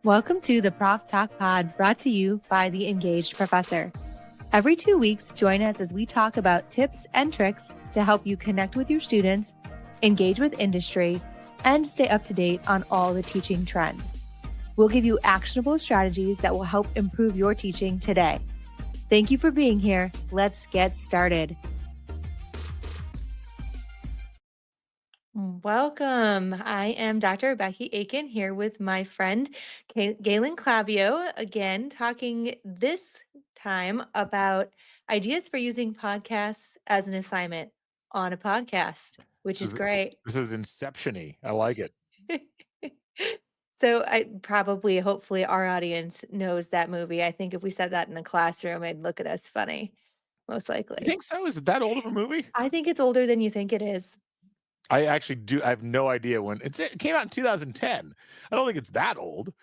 Welcome to the Prof Talk Pod, brought to you by the Engaged Professor. Every 2 weeks, join us as we talk about tips and tricks to help you connect with your students, engage with industry, and stay up to date on all the teaching trends. We'll give you actionable strategies that will help improve your teaching today. Thank you for being here. Let's get started. Welcome. I am Dr. Becky Aiken here with my friend Galen Clavio, again, talking this time about ideas for using podcasts as an assignment on a podcast, which is great. This is Inception-y. I like it. So hopefully our audience knows that movie. I think if we said that in a classroom, they'd look at us funny, most likely. You think so? Is it that old of a movie? I think it's older than you think it is. I actually do. I have no idea when it came out in 2010. I don't think it's that old.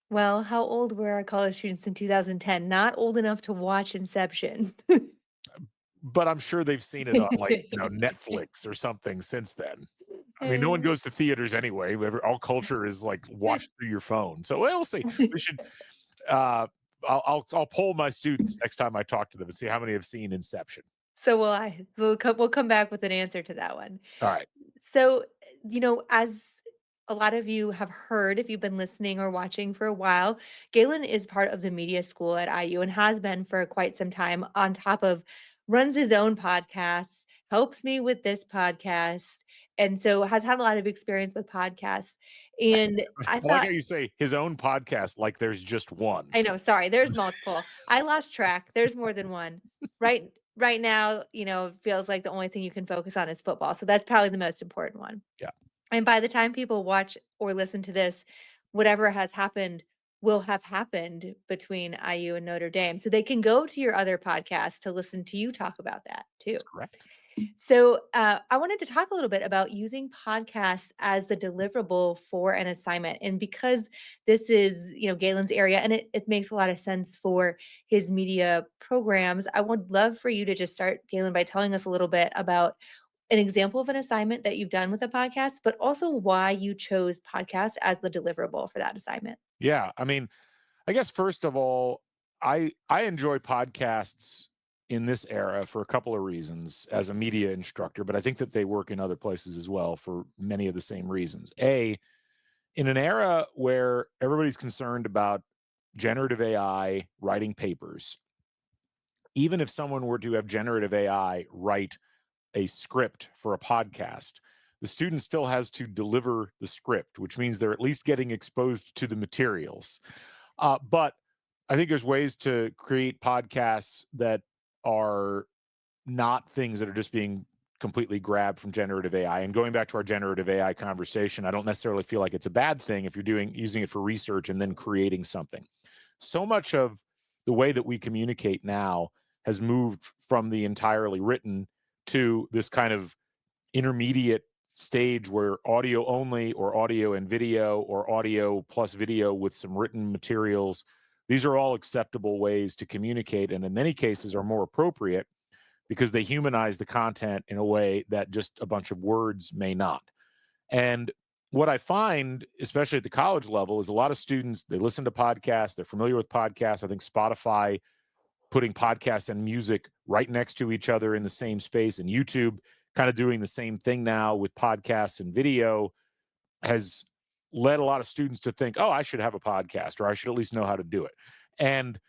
Well, how old were our college students in 2010? Not old enough to watch Inception. But I'm sure they've seen it on Netflix or something since then. I mean, no one goes to theaters anyway. All culture is watched through your phone. So we'll see. We should. I'll poll my students next time I talk to them and see how many have seen Inception. So we'll come back with an answer to that one. All right. So, as a lot of you have heard, if you've been listening or watching for a while, Galen is part of the media school at IU and has been for quite some time, on top of runs his own podcasts, helps me with this podcast, and so has had a lot of experience with podcasts. And I like thought, how you say his own podcast like there's just one. I know, sorry, there's multiple. I lost track. There's more than one. Right now, it feels like the only thing you can focus on is football. So that's probably the most important one. Yeah. And by the time people watch or listen to this, whatever has happened will have happened between IU and Notre Dame. So they can go to your other podcast to listen to you talk about that too. That's correct. So I wanted to talk a little bit about using podcasts as the deliverable for an assignment. And because this is, Galen's area, and it makes a lot of sense for his media programs, I would love for you to just start, Galen, by telling us a little bit about an example of an assignment that you've done with a podcast, but also why you chose podcasts as the deliverable for that assignment. Yeah. I mean, I guess first of all, I enjoy podcasts in this era for a couple of reasons as a media instructor, but I think that they work in other places as well for many of the same reasons. In an era where everybody's concerned about generative AI writing papers, even if someone were to have generative AI write a script for a podcast, the student still has to deliver the script, which means they're at least getting exposed to the materials. But I think there's ways to create podcasts that are not things that are just being completely grabbed from generative AI. And going back to our generative AI conversation, I don't necessarily feel like it's a bad thing if you're using it for research and then creating something. So much of the way that we communicate now has moved from the entirely written to this kind of intermediate stage where audio only, or audio and video, or audio plus video with some written materials. These are all acceptable ways to communicate, and in many cases are more appropriate because they humanize the content in a way that just a bunch of words may not. And what I find, especially at the college level, is a lot of students, they listen to podcasts, they're familiar with podcasts. I think Spotify putting podcasts and music right next to each other in the same space, and YouTube kind of doing the same thing now with podcasts and video, has led a lot of students to think, oh, I should have a podcast, or I should at least know how to do it. And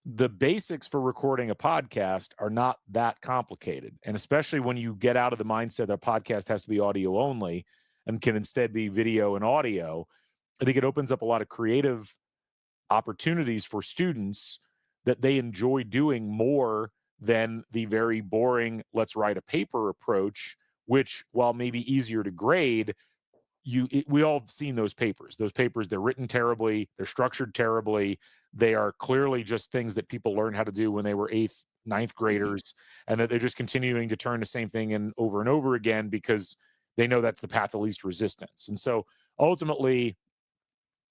the basics for recording a podcast are not that complicated. And especially when you get out of the mindset that a podcast has to be audio only and can instead be video and audio, I think it opens up a lot of creative opportunities for students that they enjoy doing more than the very boring, let's write a paper approach, which, while maybe easier to grade, we all have seen those papers. Those papers, they're written terribly, they're structured terribly, they are clearly just things that people learned how to do when they were eighth, ninth graders, and that they're just continuing to turn the same thing in over and over again because they know that's the path of least resistance. And so ultimately,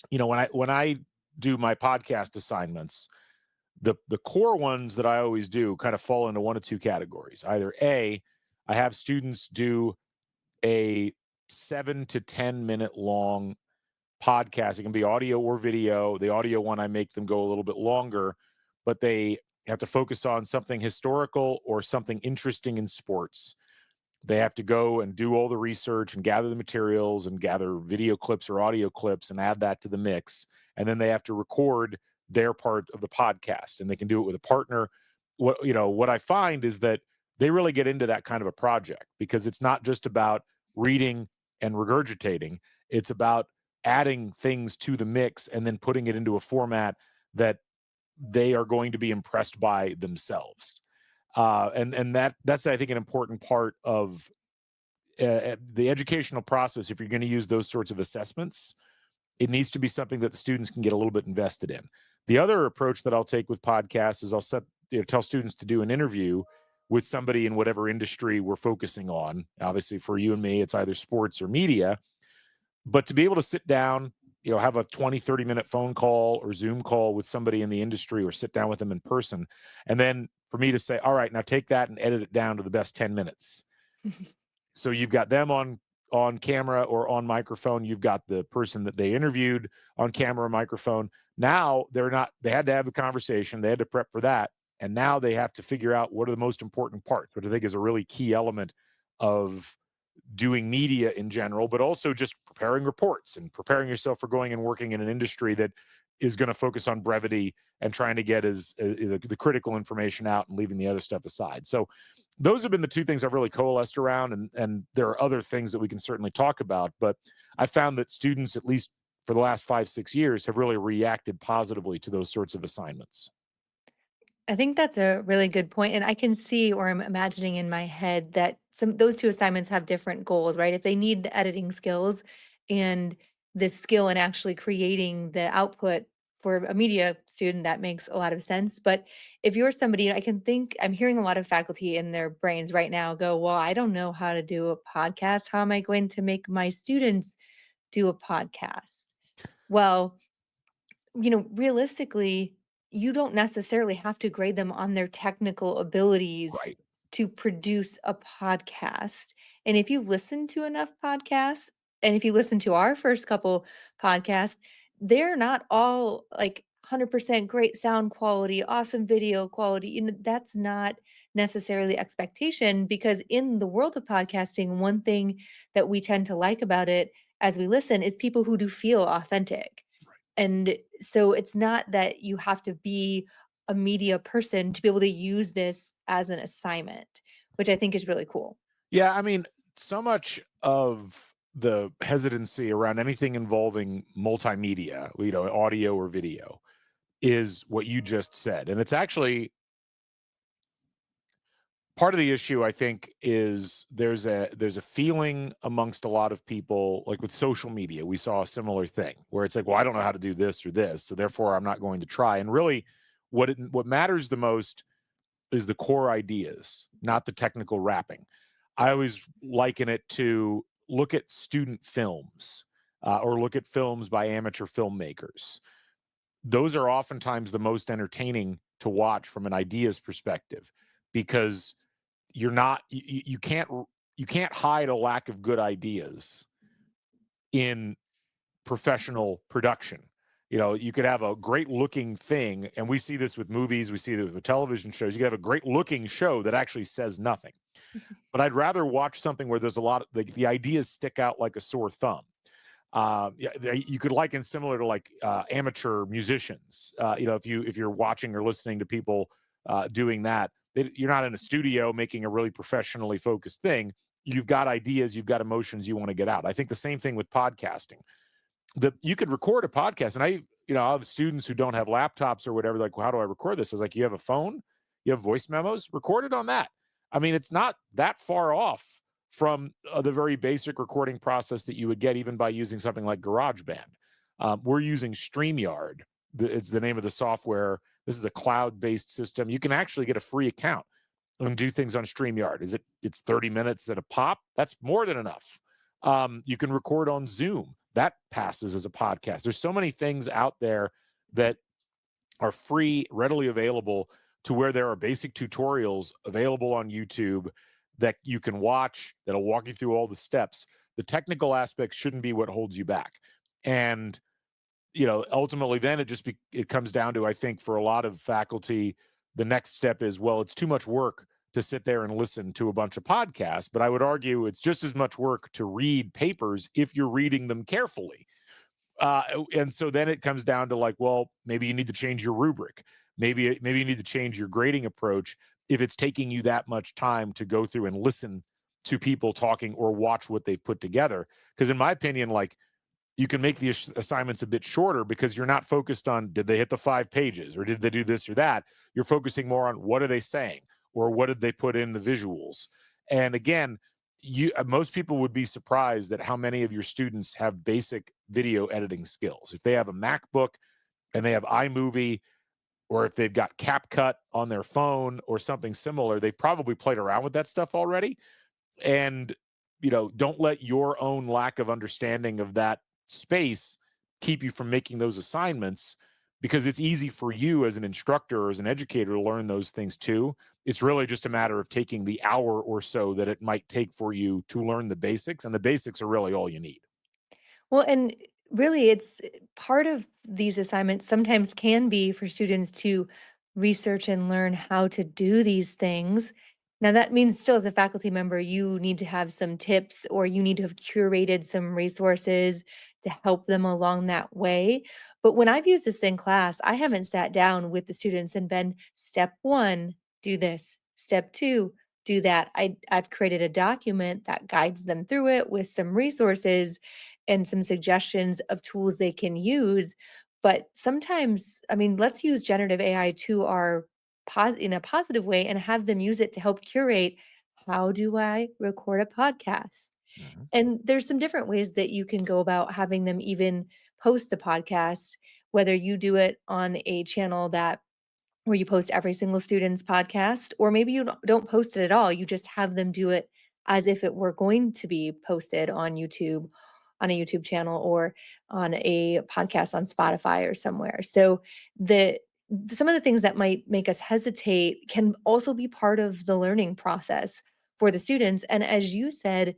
when I do my podcast assignments, the core ones that I always do kind of fall into one of two categories. Either I have students do a 7 to 10 minute long podcast. It can be audio or video. The audio one, I make them go a little bit longer, but they have to focus on something historical or something interesting in sports. They have to go and do all the research and gather the materials and gather video clips or audio clips and add that to the mix. And then they have to record their part of the podcast, and they can do it with a partner. What I find is that they really get into that kind of a project because it's not just about reading and regurgitating. It's about adding things to the mix and then putting it into a format that they are going to be impressed by themselves. And that's, I think, an important part of the educational process. If you're going to use those sorts of assessments, it needs to be something that the students can get a little bit invested in. The other approach that I'll take with podcasts is tell students to do an interview with somebody in whatever industry we're focusing on. Obviously, for you and me, it's either sports or media, but to be able to sit down, have a 20, 30-minute phone call or Zoom call with somebody in the industry, or sit down with them in person. And then for me to say, all right, now take that and edit it down to the best 10 minutes. So you've got them on camera or on microphone. You've got the person that they interviewed on camera or microphone. Now they had to have a conversation. They had to prep for that. And now they have to figure out what are the most important parts, which I think is a really key element of doing media in general, but also just preparing reports and preparing yourself for going and working in an industry that is going to focus on brevity and trying to get the critical information out and leaving the other stuff aside. So those have been the two things I've really coalesced around, and there are other things that we can certainly talk about, but I found that students, at least for the last 5, 6 years, have really reacted positively to those sorts of assignments. I think that's a really good point, and I can see, or I'm imagining in my head, that those 2 assignments have different goals, right? If they need the editing skills and the skill in actually creating the output for a media student, that makes a lot of sense. But if you're somebody, I can think I'm hearing a lot of faculty in their brains right now go, "Well, I don't know how to do a podcast. How am I going to make my students do a podcast?" Well, realistically, you don't necessarily have to grade them on their technical abilities Right. to produce a podcast. And if you listen to enough podcasts, and if you listen to our first couple podcasts, they're not all like 100% great sound quality, awesome video quality. That's not necessarily expectation, because in the world of podcasting, one thing that we tend to like about it as we listen is people who do feel authentic. And so it's not that you have to be a media person to be able to use this as an assignment, which I think is really cool. Yeah, I mean, so much of the hesitancy around anything involving multimedia, audio or video, is what you just said. And it's actually part of the issue, I think, is there's a feeling amongst a lot of people, like with social media, we saw a similar thing where it's like, well, I don't know how to do this or this, so therefore I'm not going to try. And really, what matters the most is the core ideas, not the technical wrapping. I always liken it to look at student films, or look at films by amateur filmmakers. Those are oftentimes the most entertaining to watch from an ideas perspective, because you can't hide a lack of good ideas in professional production. You could have a great looking thing, and we see this with movies, we see this with television shows. You could have a great looking show that actually says nothing. But I'd rather watch something where there's a lot of the ideas stick out like a sore thumb. Yeah, you could liken similar to like amateur musicians. If you're watching or listening to people doing that, you're not in a studio making a really professionally focused thing. You've got ideas, you've got emotions you want to get out. I think the same thing with podcasting. You could record a podcast, and I have students who don't have laptops or whatever. Like, well, how do I record this? I was like, you have a phone, you have voice memos, record it on that. I mean, it's not that far off from the very basic recording process that you would get even by using something like GarageBand. We're using StreamYard. It's the name of the software. This is a cloud-based system. You can actually get a free account and do things on StreamYard. It's 30 minutes at a pop? That's more than enough. You can record on Zoom. That passes as a podcast. There's so many things out there that are free, readily available, to where there are basic tutorials available on YouTube that you can watch that'll walk you through all the steps. The technical aspects shouldn't be what holds you back. And ultimately then it comes down to, I think, for a lot of faculty, the next step is, well, it's too much work to sit there and listen to a bunch of podcasts. But I would argue it's just as much work to read papers if you're reading them carefully. And so then it comes down to, like, well, maybe you need to change your rubric. Maybe you need to change your grading approach if it's taking you that much time to go through and listen to people talking or watch what they've put together. Because in my opinion, like, you can make the assignments a bit shorter because you're not focused on, did they hit the 5 pages or did they do this or that. You're focusing more on, what are they saying, or what did they put in the visuals. And again, most people would be surprised at how many of your students have basic video editing skills. If they have a MacBook and they have iMovie, or if they've got CapCut on their phone or something similar, they've probably played around with that stuff already. And don't let your own lack of understanding of that space keep you from making those assignments, because it's easy for you as an instructor or as an educator to learn those things too. It's really just a matter of taking the hour or so that it might take for you to learn the basics, and the basics are really all you need. Well, and really, it's part of these assignments sometimes can be for students to research and learn how to do these things. Now, that means still as a faculty member, you need to have some tips or you need to have curated some resources to help them along that way. But when I've used this in class, I haven't sat down with the students and been step one, do this, step two, do that. I've created a document that guides them through it with some resources and some suggestions of tools they can use. But sometimes, I mean, let's use generative AI to our in a positive way and have them use it to help curate, how do I record a podcast? Mhm. And there's some different ways that you can go about having them even post the podcast, whether you do it on a channel that where you post every single student's podcast, or maybe you don't post it at all. You just have them do it as if it were going to be posted on YouTube, on a YouTube channel, or on a podcast on Spotify or somewhere. So the some of the things that might make us hesitate can also be part of the learning process for the students. And as you said,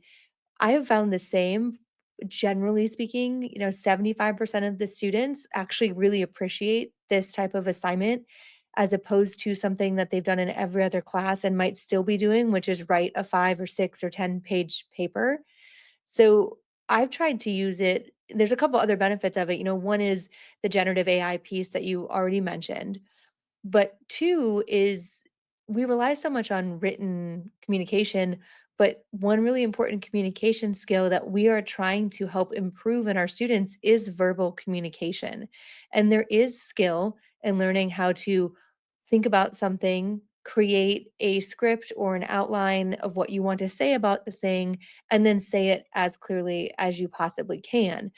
I have found the same. Generally speaking, 75% of the students actually really appreciate this type of assignment as opposed to something that they've done in every other class and might still be doing, which is write a 5 or 6 or 10-page paper. So I've tried to use it. There's a couple other benefits of it. One is the generative AI piece that you already mentioned. But 2 is we rely so much on written communication, but one really important communication skill that we are trying to help improve in our students is verbal communication. And there is skill in learning how to think about something, create a script or an outline of what you want to say about the thing, and then say it as clearly as you possibly can.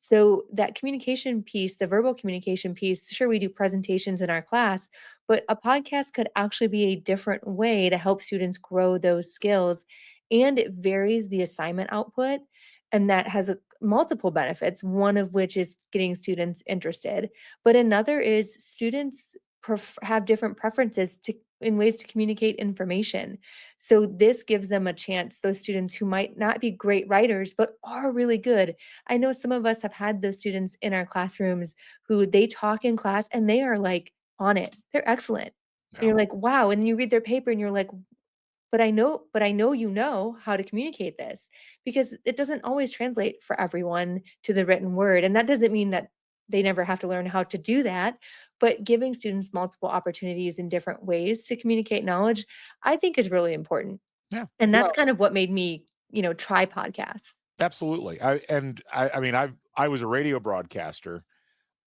So that communication piece, the verbal communication piece, sure, we do presentations in our class, but a podcast could actually be a different way to help students grow those skills. And it varies the assignment output. And that has multiple benefits, one of which is getting students interested. But another is students have different preferences in ways to communicate information. So this gives them a chance, those students who might not be great writers, but are really good. I know some of us have had those students in our classrooms who they talk in class and they are like on it. They're excellent. And Yeah. you're like, wow. And then you read their paper and you're like, but I know you know how to communicate this because it doesn't always translate for everyone to the written word. And that doesn't mean that they never have to learn how to do that. But giving students multiple opportunities in different ways to communicate knowledge, I think is really important. Yeah. And that's Well, kind of what made me, try podcasts. absolutely. I mean, I was a radio broadcaster.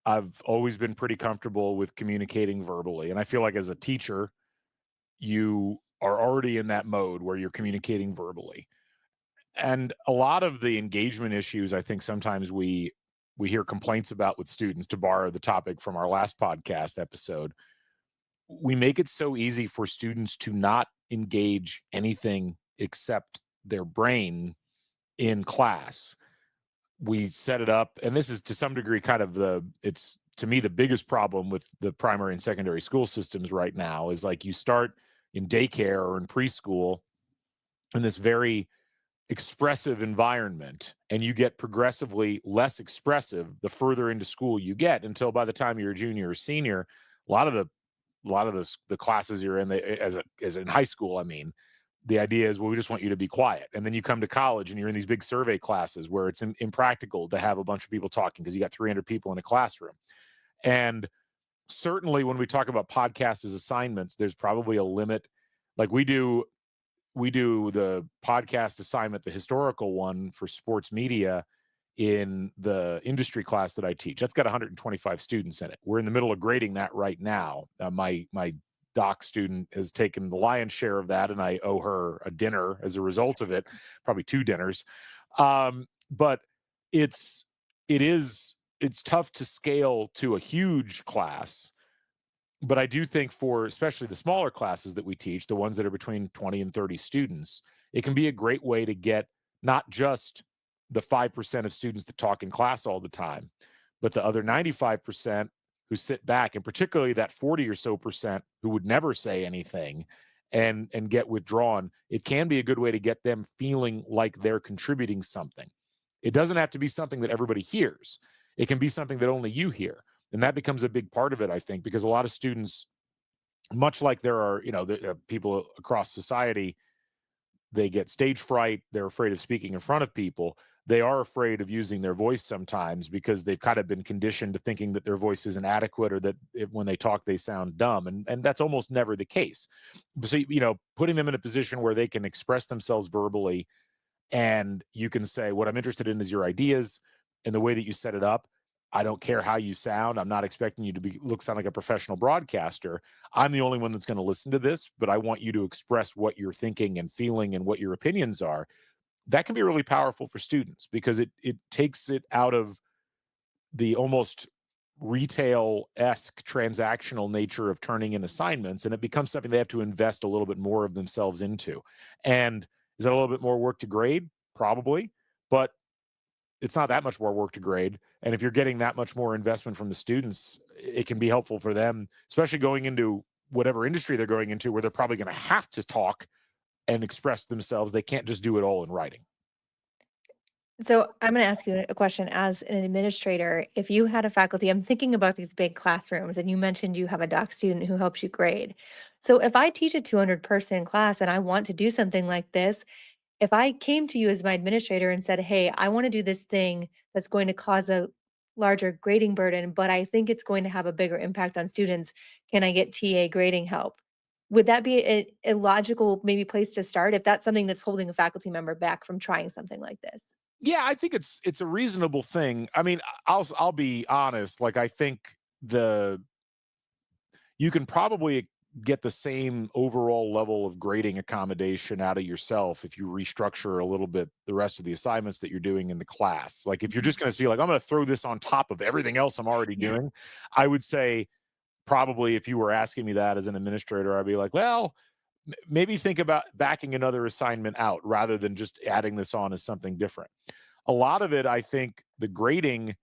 I've always been pretty comfortable with communicating verbally, and I feel like as a teacher, you are already in that mode where you're communicating verbally. And a lot of the engagement issues, I think sometimes we hear complaints about with students, to borrow the topic from our last podcast episode. We make it so easy for students to not engage anything except their brain in class. We set it up, and this is to some degree kind of it's to me the biggest problem with the primary and secondary school systems right now is, like, you start in daycare or in preschool in this very expressive environment, and you get progressively less expressive the further into school you get, until by the time you're a junior or senior, a lot of the classes you're in, as in high school, I mean, the idea is, well, we just want you to be quiet. And then you come to college and you're in these big survey classes where it's impractical to have a bunch of people talking because you got 300 people in a classroom. And certainly when we talk about podcasts as assignments, there's probably a limit. Like we do the podcast assignment, the historical one for sports media, in the industry class that I teach. That's got 125 students in it. We're in the middle of grading that right now. My doc student has taken the lion's share of that, and I owe her a dinner as a result of it, probably two dinners. But it's it's tough to scale to a huge class, but I do think for especially the smaller classes that we teach, the ones that are between 20 and 30 students, it can be a great way to get not just the 5% of students that talk in class all the time, but the other 95% who sit back, and particularly that 40 or so percent who would never say anything and get withdrawn. It can be a good way to get them feeling like they're contributing something. It doesn't have to be something that everybody hears. It can be something that only you hear. And that becomes a big part of it, I think, because a lot of students, much like there are, people across society, they get stage fright. They're afraid of speaking in front of people. They are afraid of using their voice sometimes because they've kind of been conditioned to thinking that their voice isn't adequate, or that when they talk, they sound dumb. And that's almost never the case. So, putting them in a position where they can express themselves verbally, and you can say, what I'm interested in is your ideas and the way that you set it up. I don't care how you sound. I'm not expecting you to sound like a professional broadcaster. I'm the only one that's going to listen to this, but I want you to express what you're thinking and feeling and what your opinions are. That can be really powerful for students because it takes it out of the almost retail-esque transactional nature of turning in assignments, and it becomes something they have to invest a little bit more of themselves into. And is that a little bit more work to grade? Probably, but it's not that much more work to grade. And if you're getting that much more investment from the students, it can be helpful for them, especially going into whatever industry they're going into, where they're probably going to have to talk and express themselves. They can't just do it all in writing. So I'm going to ask you a question as an administrator. If you had a faculty, I'm thinking about these big classrooms, and you mentioned you have a doc student who helps you grade. So if I teach a 200-person class and I want to do something like this, if I came to you as my administrator and said, "Hey, I want to do this thing that's going to cause a larger grading burden, but I think it's going to have a bigger impact on students. Can I get TA grading help?" Would that be a logical maybe place to start if that's something that's holding a faculty member back from trying something like this? Yeah, I think it's a reasonable thing. I mean, I'll be honest. Like, I think the you can probably get the same overall level of grading accommodation out of yourself if you restructure a little bit the rest of the assignments that you're doing in the class. Like, if you're Mhm. just going to be like, I'm going to throw this on top of everything else I'm already Yeah. doing, I would say probably if you were asking me that as an administrator, I'd be like, well, maybe think about backing another assignment out rather than just adding this on as something different. A lot of it, I think, the grading,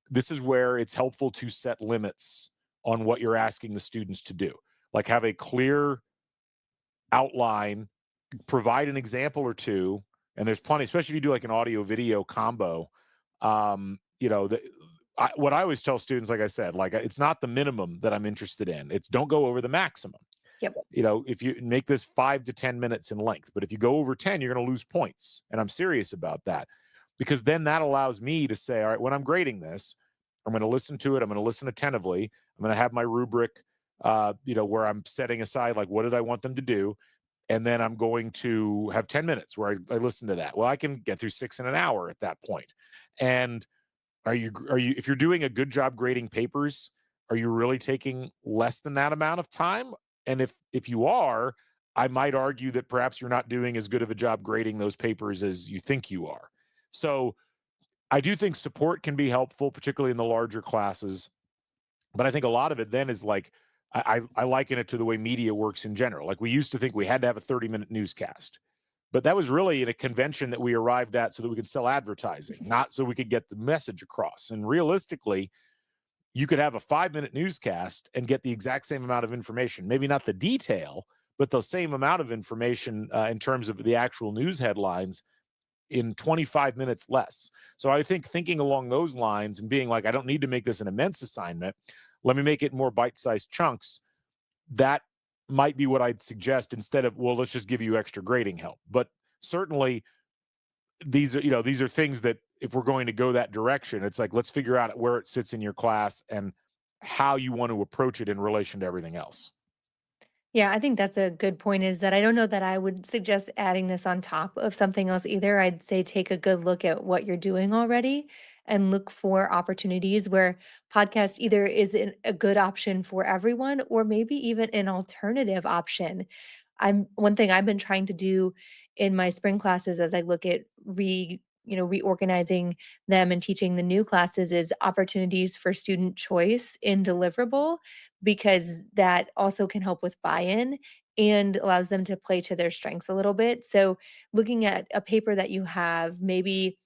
this is where it's helpful to set limits on what you're asking the students to do. Like, have a clear outline, provide an example or two, and there's plenty, especially if you do like an audio video combo. What I always tell students, like I said, like, it's not the minimum that I'm interested in. It's don't go over the maximum. Yep. If you make this 5 to 10 minutes in length, but if you go over 10, you're going to lose points. And I'm serious about that, because then that allows me to say, all right, when I'm grading this, I'm going to listen to it. I'm going to listen attentively. I'm going to have my rubric, where I'm setting aside, like, what did I want them to do? And then I'm going to have 10 minutes where I listen to that. Well, I can get through six in an hour at that point. And if you're doing a good job grading papers, are you really taking less than that amount of time? And if you are, I might argue that perhaps you're not doing as good of a job grading those papers as you think you are. So I do think support can be helpful, particularly in the larger classes. But I think a lot of it then is like, I liken it to the way media works in general. Like, we used to think we had to have a 30-minute newscast, but that was really in a convention that we arrived at so that we could sell advertising, not so we could get the message across. And realistically, you could have a 5-minute newscast and get the exact same amount of information, maybe not the detail, but the same amount of information in terms of the actual news headlines in 25 minutes less. So I think thinking along those lines and being like, I don't need to make this an immense assignment. Let me make it more bite-sized chunks. That might be what I'd suggest instead of, well, let's just give you extra grading help. But certainly these are things that if we're going to go that direction, it's like, let's figure out where it sits in your class and how you want to approach it in relation to everything else. Yeah, I think that's a good point is that I don't know that I would suggest adding this on top of something else either. I'd say take a good look at what you're doing already and look for opportunities where podcast either is a good option for everyone or maybe even an alternative option. I'm one thing I've been trying to do in my spring classes as I look at reorganizing them and teaching the new classes is opportunities for student choice in deliverable because that also can help with buy-in and allows them to play to their strengths a little bit. So looking at a paper that you have, maybe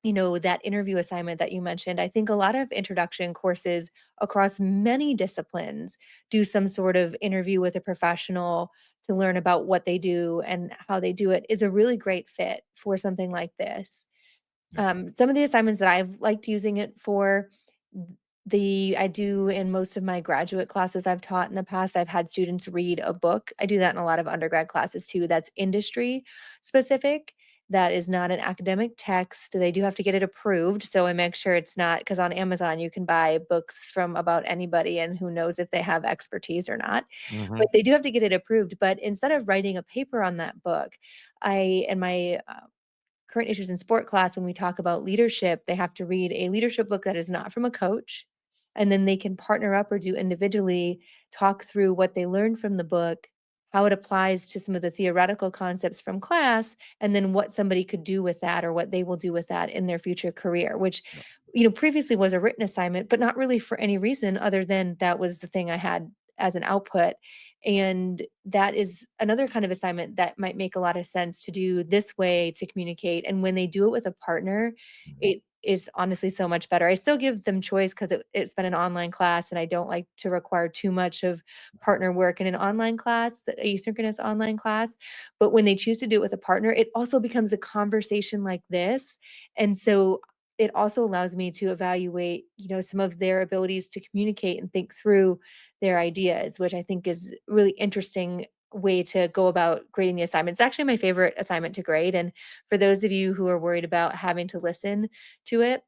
that interview assignment that you mentioned, I think a lot of introduction courses across many disciplines do some sort of interview with a professional to learn about what they do and how they do it is a really great fit for something like this. Yeah. Some of the assignments that I've liked using it for, the I do in most of my graduate classes I've taught in the past, I've had students read a book. I do that in a lot of undergrad classes too. That's industry specific. That is not an academic text. They do have to get it approved. So I make sure it's not because on Amazon you can buy books from about anybody and who knows if they have expertise or not. But Hmm. they do have to get it approved. But instead of writing a paper on that book, I in my current issues in sport class, when we talk about leadership, they have to read a leadership book that is not from a coach. And then they can partner up or do individually, talk through what they learned from the book, how it applies to some of the theoretical concepts from class, and then what somebody could do with that or what they will do with that in their future career, which, Yeah. previously was a written assignment, but not really for any reason other than that was the thing I had as an output. And that is another kind of assignment that might make a lot of sense to do this way to communicate. And when they do it with a partner, Mhm. it is honestly so much better. I still give them choice because it's been an online class and I don't like to require too much of partner work in an online class, a asynchronous online class. But when they choose to do it with a partner, it also becomes a conversation like this. And so it also allows me to evaluate, some of their abilities to communicate and think through their ideas, which I think is really interesting way to go about grading the assignment. It's actually my favorite assignment to grade. And for those of you who are worried about having to listen to it,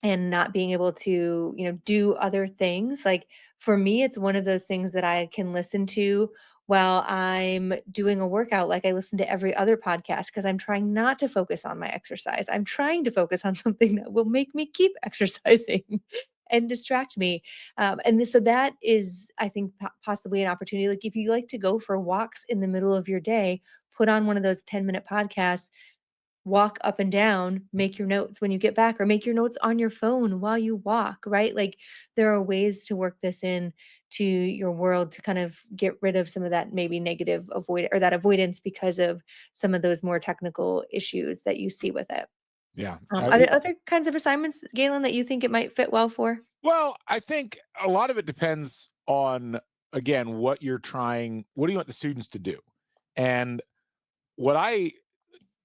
and not being able to, do other things. Like for me, it's one of those things that I can listen to while I'm doing a workout. Like I listen to every other podcast because I'm trying not to focus on my exercise. I'm trying to focus on something that will make me keep exercising and distract me. So that is, I think, possibly an opportunity. Like if you like to go for walks in the middle of your day, put on one of those 10-minute podcasts, walk up and down, make your notes when you get back, or make your notes on your phone while you walk, right? Like there are ways to work this in to your world to kind of get rid of some of that maybe negative avoid or that avoidance because of some of those more technical issues that you see with it. Yeah. Are there other kinds of assignments, Galen, that you think it might fit well for? Well, I think a lot of it depends on, again, what do you want the students to do? And what I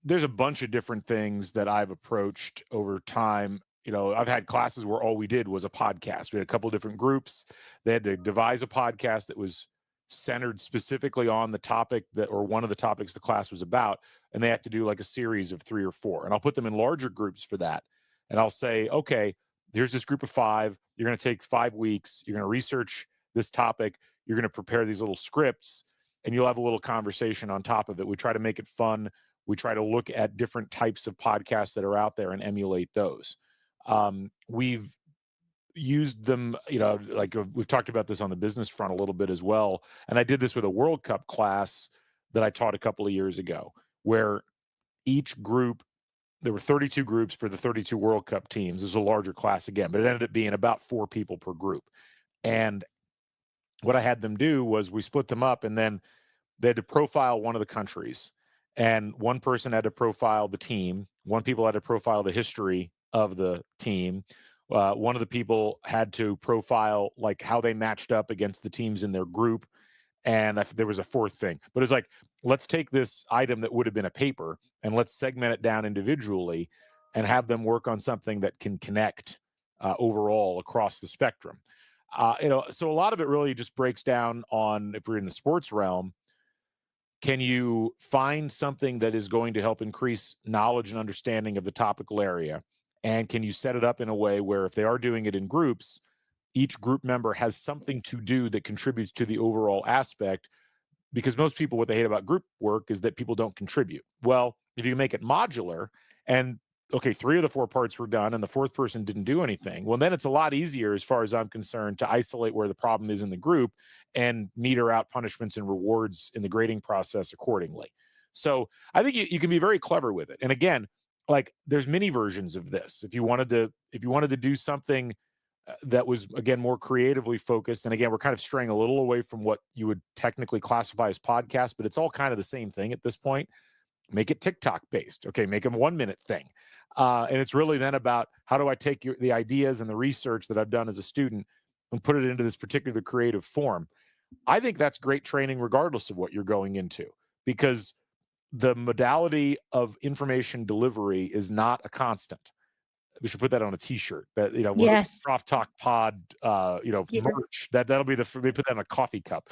there's a bunch of different things that I've approached over time. I've had classes where all we did was a podcast. We had a couple of different groups. They had to devise a podcast that was centered specifically on the topic that, or one of the topics the class was about. And they have to do like a series of 3 or 4. And I'll put them in larger groups for that. And I'll say, okay, here's this group of 5. You're going to take 5 weeks. You're going to research this topic. You're going to prepare these little scripts and you'll have a little conversation on top of it. We try to make it fun. We try to look at different types of podcasts that are out there and emulate those. We've used them, like we've talked about this on the business front a little bit as well. And I did this with a World Cup class that I taught a couple of years ago, where each group, there were 32 groups for the 32 World Cup teams. This is a larger class again, but it ended up being about 4 people per group. And what I had them do was we split them up and then they had to profile one of the countries, and one person had to profile the team. One people had to profile the history of the team. One of the people had to profile like how they matched up against the teams in their group, And there was a fourth thing, but it's like, let's take this item that would have been a paper and let's segment it down individually and have them work on something that can connect overall across the spectrum. So a lot of it really just breaks down on, if we're in the sports realm, can you find something that is going to help increase knowledge and understanding of the topical area? And can you set it up in a way where if they are doing it in groups, each group member has something to do that contributes to the overall aspect, because most people, what they hate about group work is that people don't contribute. Well, if you make it modular and okay, three of the four parts were done and the fourth person didn't do anything, well, then it's a lot easier, as far as I'm concerned, to isolate where the problem is in the group and meter out punishments and rewards in the grading process accordingly. So I think you can be very clever with it. And again, like, there's many versions of this. If you wanted to do something that was, again, more creatively focused, and again, we're kind of straying a little away from what you would technically classify as podcast, but it's all kind of the same thing at this point. Make it TikTok based. Okay, make them 1 minute thing. And it's really then about, how do I take the ideas and the research that I've done as a student and put it into this particular creative form. I think that's great training regardless of what you're going into, because the modality of information delivery is not a constant. We should put that on a T-shirt. That, we're Yes. Prof Talk Pod, Here. merch. That'll be we put that in a coffee cup.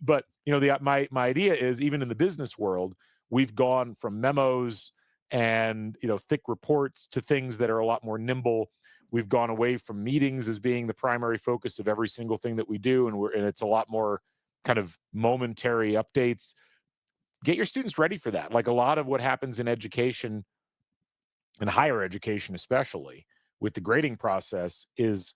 But my idea is, even in the business world, we've gone from memos and thick reports to things that are a lot more nimble. We've gone away from meetings as being the primary focus of every single thing that we do, and it's a lot more kind of momentary updates. Get your students ready for that. Like, a lot of what happens in education, in higher education especially, with the grading process, is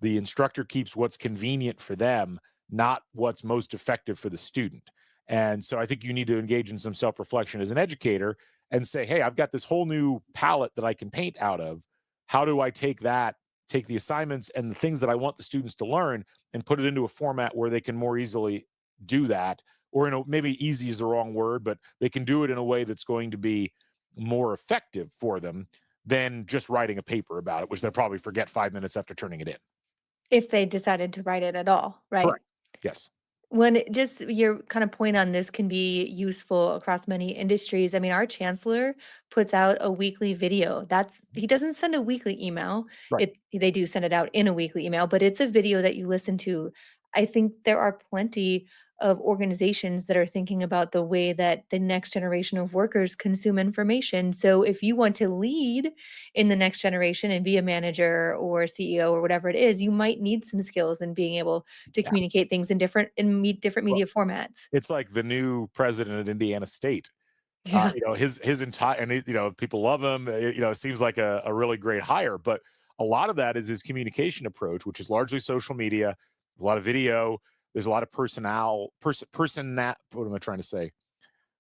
the instructor keeps what's convenient for them, not what's most effective for the student. And so I think you need to engage in some self-reflection as an educator and say, hey, I've got this whole new palette that I can paint out of. How do I take the assignments and the things that I want the students to learn, and put it into a format where they can more easily do that? Or, maybe easy is the wrong word, but they can do it in a way that's going to be more effective for them than just writing a paper about it, which they'll probably forget 5 minutes after turning it in. If they decided to write it at all, right? Correct. Yes. When just your kind of point on this can be useful across many industries. I mean, our chancellor puts out a weekly video. He doesn't send a weekly email. Right. They do send it out in a weekly email, but it's a video that you listen to. I think there are plenty of organizations that are thinking about the way that the next generation of workers consume information. So if you want to lead in the next generation and be a manager or CEO or whatever it is, you might need some skills in being able to Yeah. communicate things different Well, media formats. it's like the new president at Indiana State. Yeah. His entire, and people love him. It seems like a really great hire, but a lot of that is his communication approach, which is largely social media, a lot of video. There's a lot of what am I trying to say?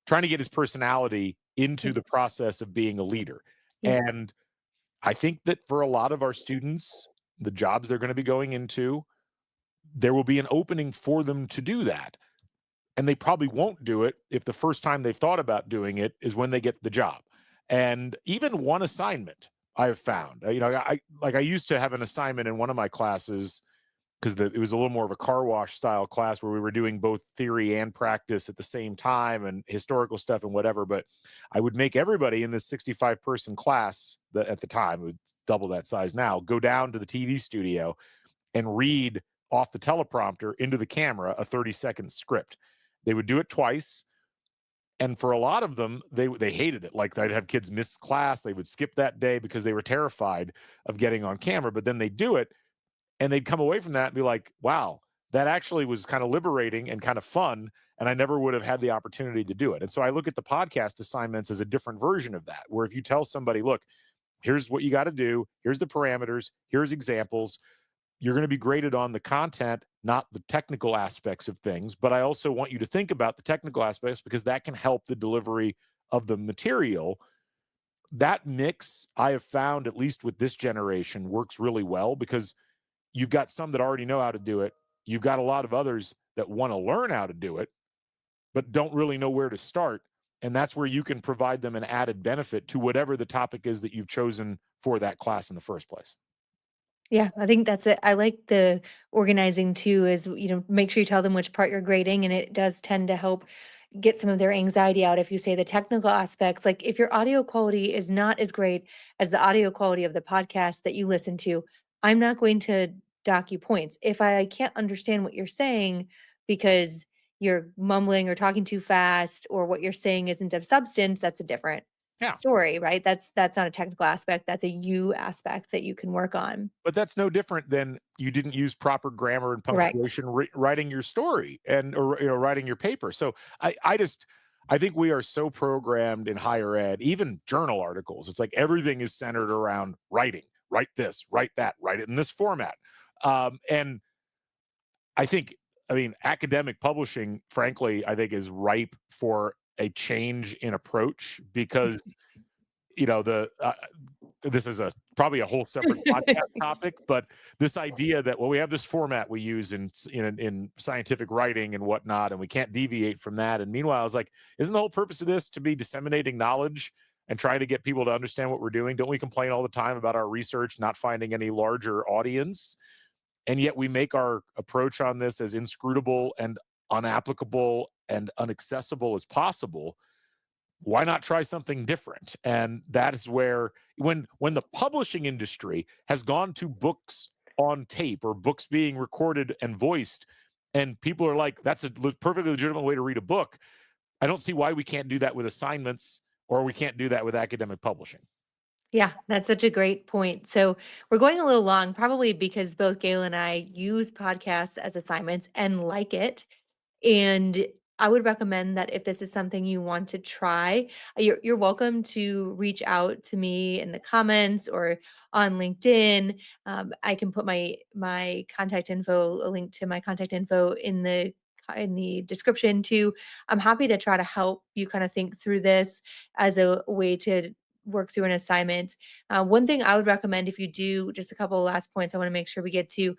Trying to get his personality into Yeah. the process of being a leader. Yeah. And I think that for a lot of our students, the jobs they're going to be going into, there will be an opening for them to do that. And they probably won't do it if the first time they've thought about doing it is when they get the job. And even one assignment I have found, I used to have an assignment in one of my classes, because it was a little more of a car wash style class where we were doing both theory and practice at the same time, and historical stuff and whatever. But I would make everybody in this 65-person class, that at the time, it would double that size now, go down to the TV studio and read off the teleprompter into the camera a 30-second script. They would do it twice. And for a lot of them, they hated it. Like, they'd have kids miss class. They would skip that day because they were terrified of getting on camera. But then they'd do it, and they'd come away from that and be like, wow, that actually was kind of liberating and kind of fun. And I never would have had the opportunity to do it. And so I look at the podcast assignments as a different version of that, where if you tell somebody, look, here's what you got to do, here's the parameters, here's examples, you're going to be graded on the content, not the technical aspects of things. But I also want you to think about the technical aspects, because that can help the delivery of the material. That mix, I have found, at least with this generation, works really well, because you've got some that already know how to do it. You've got a lot of others that want to learn how to do it, but don't really know where to start. And that's where you can provide them an added benefit to whatever the topic is that you've chosen for that class in the first place. Yeah, I think that's it. I like the organizing too, is, make sure you tell them which part you're grading, and it does tend to help get some of their anxiety out. If you say the technical aspects, like if your audio quality is not as great as the audio quality of the podcast that you listen to, I'm not going to dock you points. If I can't understand what you're saying because you're mumbling or talking too fast, or what you're saying isn't of substance, that's a different Yeah. story, right? That's not a technical aspect. That's a you aspect that you can work on. But that's no different than you didn't use proper grammar and Correct. punctuation writing your story and or writing your paper. So I think we are so programmed in higher ed, even journal articles. It's like everything is centered around writing. Write this, write that, write it in this format. And I think, I mean, academic publishing, frankly, I think is ripe for a change in approach because the this is a probably a whole separate podcast topic, but this idea that, well, we have this format we use in scientific writing and whatnot, and we can't deviate from that. And meanwhile, I was like, isn't the whole purpose of this to be disseminating knowledge and trying to get people to understand what we're doing? Don't we complain all the time about our research not finding any larger audience? And yet we make our approach on this as inscrutable and unapplicable and inaccessible as possible. Why not try something different? And that is where when the publishing industry has gone to books on tape or books being recorded and voiced, and people are like, that's a perfectly legitimate way to read a book. I don't see why we can't do that with assignments, or we can't do that with academic publishing. Yeah, that's such a great point. So we're going a little long, probably because both Gail and I use podcasts as assignments and like it. And I would recommend that if this is something you want to try, you're welcome to reach out to me in the comments or on LinkedIn. I can put my contact info, a link to my contact info in the description too. I'm happy to try to help you kind of think through this as a way to work through an assignment. One thing I would recommend, if you do, just a couple of last points I want to make sure we get to.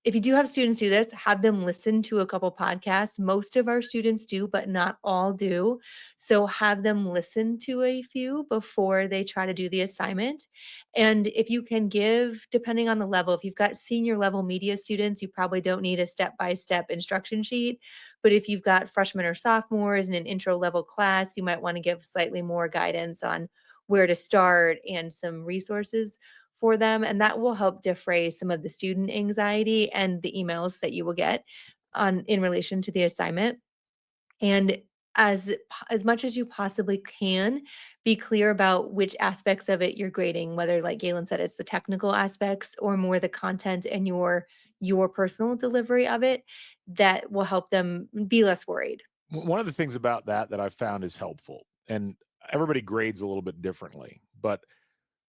If you do have students do this, have them listen to a couple podcasts. Most of our students do, but not all do. So have them listen to a few before they try to do the assignment. And if you can give, depending on the level, if you've got senior level media students, you probably don't need a step by step instruction sheet. But if you've got freshmen or sophomores in an intro level class, you might want to give slightly more guidance on where to start and some resources for them, and that will help defray some of the student anxiety and the emails that you will get on in relation to the assignment. And as much as you possibly can, be clear about which aspects of it you're grading, whether, like Galen said, it's the technical aspects or more the content and your personal delivery of it. That will help them be less worried. One of the things about that I've found is helpful, and everybody grades a little bit differently, but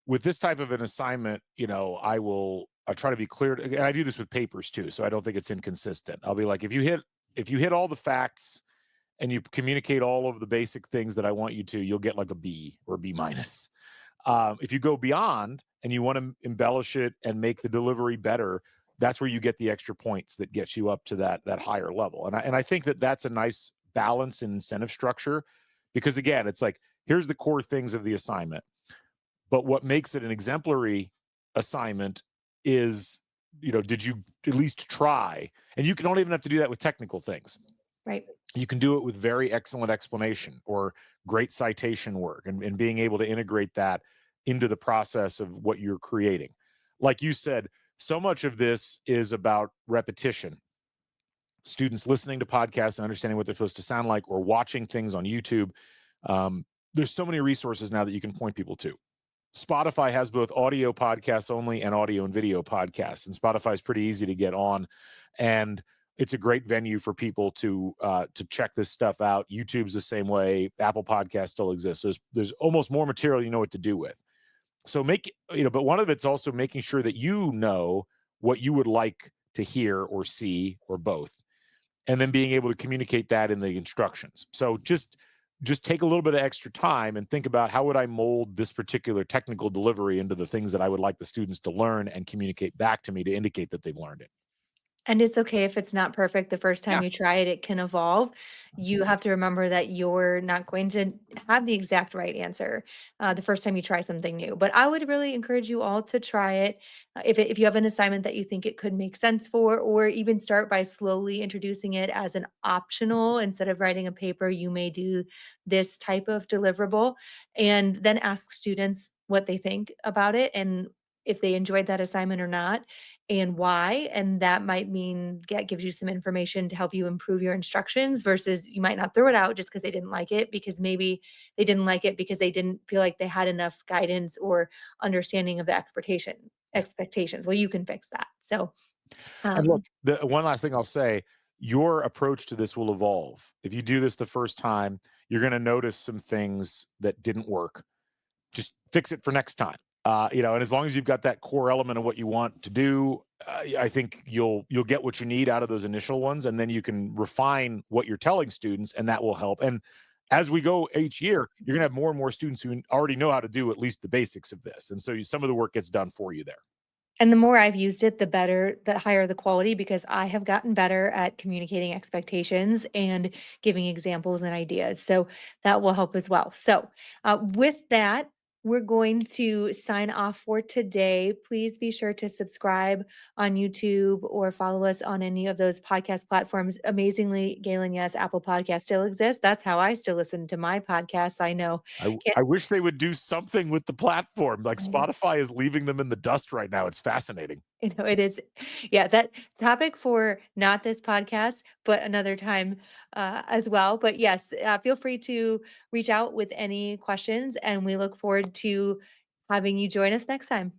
with this type of an assignment, I try to be clear, and I do this with papers too, so I don't think it's inconsistent. I'll be like, if you hit all the facts and you communicate all of the basic things that I want you to, you'll get like a B or a B minus. If you go beyond and you want to embellish it and make the delivery better, that's where you get the extra points that gets you up to that higher level. And I think that that's a nice balance in incentive structure, because again, it's like, here's the core things of the assignment, but what makes it an exemplary assignment is, did you at least try? And you don't even have to do that with technical things. Right. You can do it with very excellent explanation or great citation work, and being able to integrate that into the process of what you're creating. Like you said, so much of this is about repetition. Students listening to podcasts and understanding what they're supposed to sound like, or watching things on YouTube. There's so many resources now that you can point people to. Spotify has both audio podcasts only and audio and video podcasts, and Spotify is pretty easy to get on, and it's a great venue for people to check this stuff out. YouTube's the same way. Apple Podcast still exists. There's almost more material you know what to do with. So but one of it's also making sure that you know what you would like to hear or see, or both, and then being able to communicate that in the instructions. So just take a little bit of extra time and think about, how would I mold this particular technical delivery into the things that I would like the students to learn and communicate back to me to indicate that they've learned it. And it's okay if it's not perfect the first time Yeah. you try it, it can evolve. You have to remember that you're not going to have the exact right answer the first time you try something new. But I would really encourage you all to try it. If you have an assignment that you think it could make sense for, or even start by slowly introducing it as an optional instead of writing a paper, you may do this type of deliverable and then ask students what they think about it and if they enjoyed that assignment or not and why. And that might mean that gives you some information to help you improve your instructions versus you might not throw it out just because they didn't like it, because maybe they didn't like it because they didn't feel like they had enough guidance or understanding of the Yeah. expectations. Well, you can fix that. So, And look, um, the one last thing I'll say, your approach to this will evolve. If you do this the first time, you're going to notice some things that didn't work. Just fix it for next time. And as long as you've got that core element of what you want to do, I think you'll get what you need out of those initial ones, and then you can refine what you're telling students, and that will help. And as we go each year, you're going to have more and more students who already know how to do at least the basics of this, and so some of the work gets done for you there. And the more I've used it, the better, the higher the quality because I have gotten better at communicating expectations and giving examples and ideas. So that will help as well. So, with that, we're going to sign off for today. Please be sure to subscribe on YouTube or follow us on any of those podcast platforms. Amazingly, Galen, yes, Apple Podcast still exists. That's how I still listen to my podcasts. I know. I wish they would do something with the platform. Like Spotify is leaving them in the dust right now. It's fascinating. It is. Yeah, that topic for not this podcast, but another time as well. But yes, feel free to reach out with any questions, and we look forward to having you join us next time.